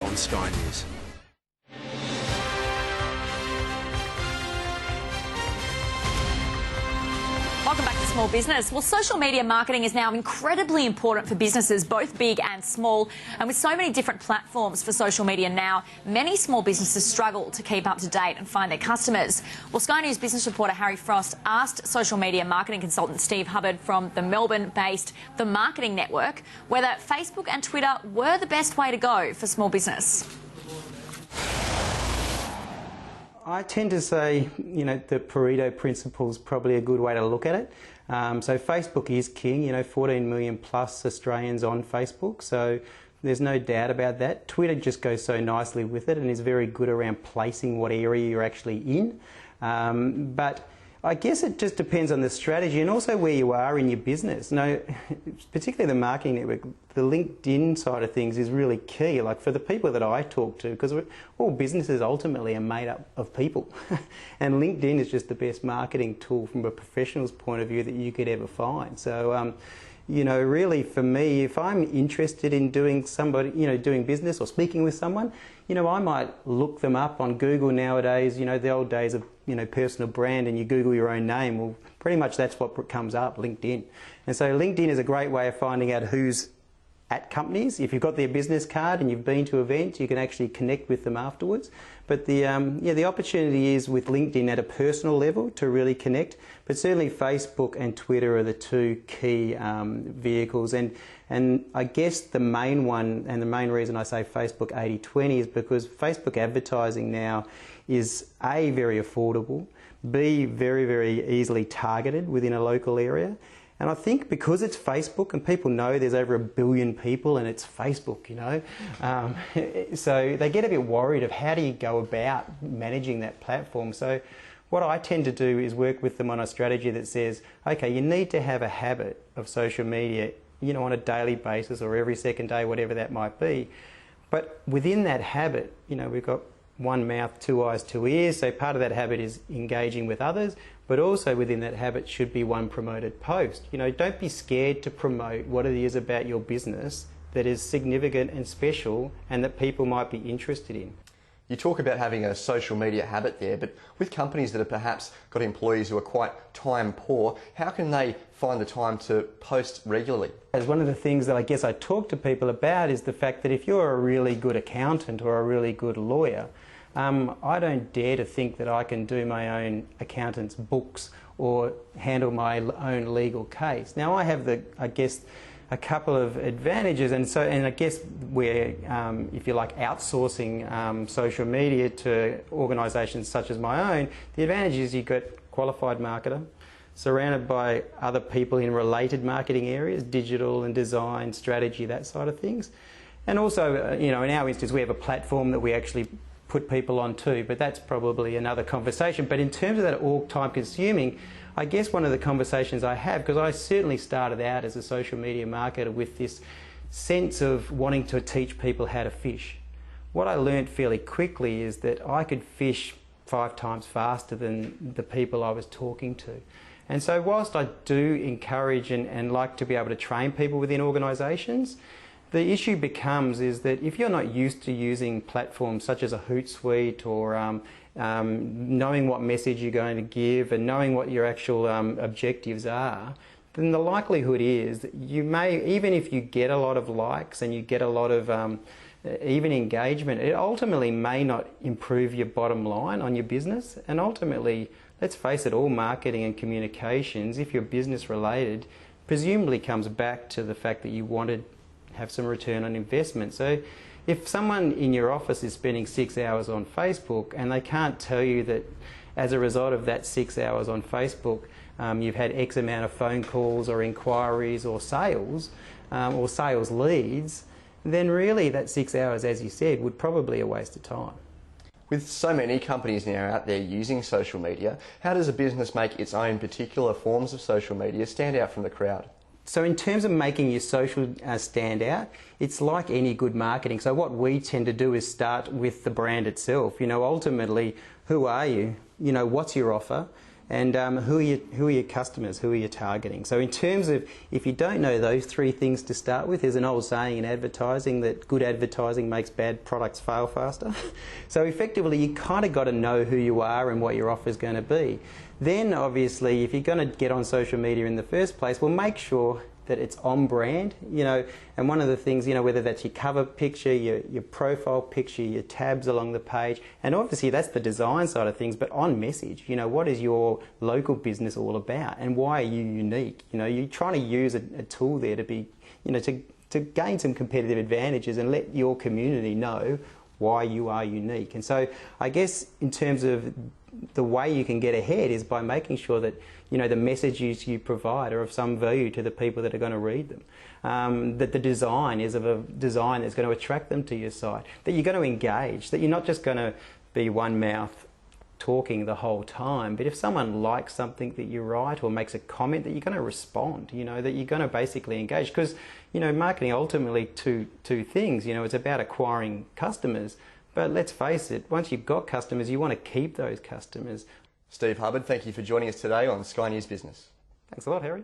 on Sky News. Welcome back to Small Business. Well, social media marketing is now incredibly important for businesses, both big and small. And with so many different platforms for social media now, many small businesses struggle to keep up to date and find their customers. Well, Sky News business reporter Harry Frost asked social media marketing consultant Steve Hubbard from the Melbourne-based The Marketing Network whether Facebook and Twitter were the best way to go for small business. I tend to say, the Pareto principle is probably a good way to look at it. So Facebook is king, 14 million plus Australians on Facebook, so there's no doubt about that. Twitter just goes so nicely with it and is very good around placing what area you're actually in. But I guess it just depends on the strategy and also where you are in your business. Particularly the marketing network, the LinkedIn side of things is really key. Like for the people that I talk to, because all businesses ultimately are made up of people. And LinkedIn is just the best marketing tool from a professional's point of view that you could ever find. So, really for me, if I'm interested in doing doing business or speaking with someone, I might look them up on Google nowadays, the old days of, personal brand, and you Google your own name. Well, pretty much that's what comes up, LinkedIn. And so LinkedIn is a great way of finding out who's at companies. If you've got their business card and you've been to events, you can actually connect with them afterwards. But the opportunity is with LinkedIn at a personal level to really connect. But certainly Facebook and Twitter are the two key vehicles. And I guess the main one, and the main reason I say Facebook 80-20 is because Facebook advertising now is A, very affordable, B, very, very easily targeted within a local area. And I think because it's Facebook and people know there's over 1 billion people and it's Facebook, so they get a bit worried of how do you go about managing that platform. So what I tend to do is work with them on a strategy that says, okay, you need to have a habit of social media, on a daily basis or every second day, whatever that might be. But within that habit, we've got one mouth, two eyes, two ears. So part of that habit is engaging with others, but also within that habit should be one promoted post. Don't be scared to promote what it is about your business that is significant and special and that people might be interested in. You talk about having a social media habit there, but with companies that have perhaps got employees who are quite time poor, how can they find the time to post regularly? As one of the things that I guess I talk to people about is the fact that if you're a really good accountant or a really good lawyer, I don't dare to think that I can do my own accountant's books or handle my own legal case. Now I have a couple of advantages, and I guess we're, if you like, outsourcing social media to organisations such as my own. The advantage is you've got qualified marketer, surrounded by other people in related marketing areas, digital and design, strategy, that side of things. And also, in our instance, we have a platform that we actually put people on too, but that's probably another conversation. But in terms of that all time consuming, I guess one of the conversations I have, because I certainly started out as a social media marketer with this sense of wanting to teach people how to fish. What I learned fairly quickly is that I could fish 5 times faster than the people I was talking to. And so whilst I do encourage and like to be able to train people within organisations, the issue becomes is that if you're not used to using platforms such as a Hootsuite or knowing what message you're going to give and knowing what your actual objectives are, then the likelihood is that you may, even if you get a lot of likes and you get a lot of even engagement, it ultimately may not improve your bottom line on your business. And ultimately, let's face it, all marketing and communications, if you're business related, presumably comes back to the fact that you wanted have some return on investment. So if someone in your office is spending 6 hours on Facebook and they can't tell you that as a result of that 6 hours on Facebook you've had X amount of phone calls or inquiries or sales leads, then really that 6 hours, as you said, would probably be a waste of time. With so many companies now out there using social media, how does a business make its own particular forms of social media stand out from the crowd? So in terms of making your social stand out, it's like any good marketing. So what we tend to do is start with the brand itself. Ultimately, who are you? What's your offer? and who are your customers, who are you targeting. So in terms of, if you don't know those three things to start with, there's an old saying in advertising that good advertising makes bad products fail faster. So effectively you kind of got to know who you are and what your offer is going to be. Then obviously if you're going to get on social media in the first place, well, make sure that it's on brand, you know, and one of the things, you know, whether that's your cover picture, your profile picture, your tabs along the page, and obviously that's the design side of things, but on message, you know, what is your local business all about and why are you unique? You know, you're trying to use a tool there to be, you know, to gain some competitive advantages and let your community know why you are unique. And so I guess in terms of the way you can get ahead is by making sure that, you know, the messages you provide are of some value to the people that are going to read them, that the design is of a design that's going to attract them to your site, that you're going to engage, that you're not just going to be one mouth talking the whole time, but if someone likes something that you write or makes a comment, that you're going to respond, you know, that you're going to basically engage. Because, you know, marketing ultimately two things, you know, it's about acquiring customers, but let's face it, once you've got customers, you want to keep those customers. Steve Hubbard, thank you for joining us today on Sky News Business. Thanks a lot, Harry.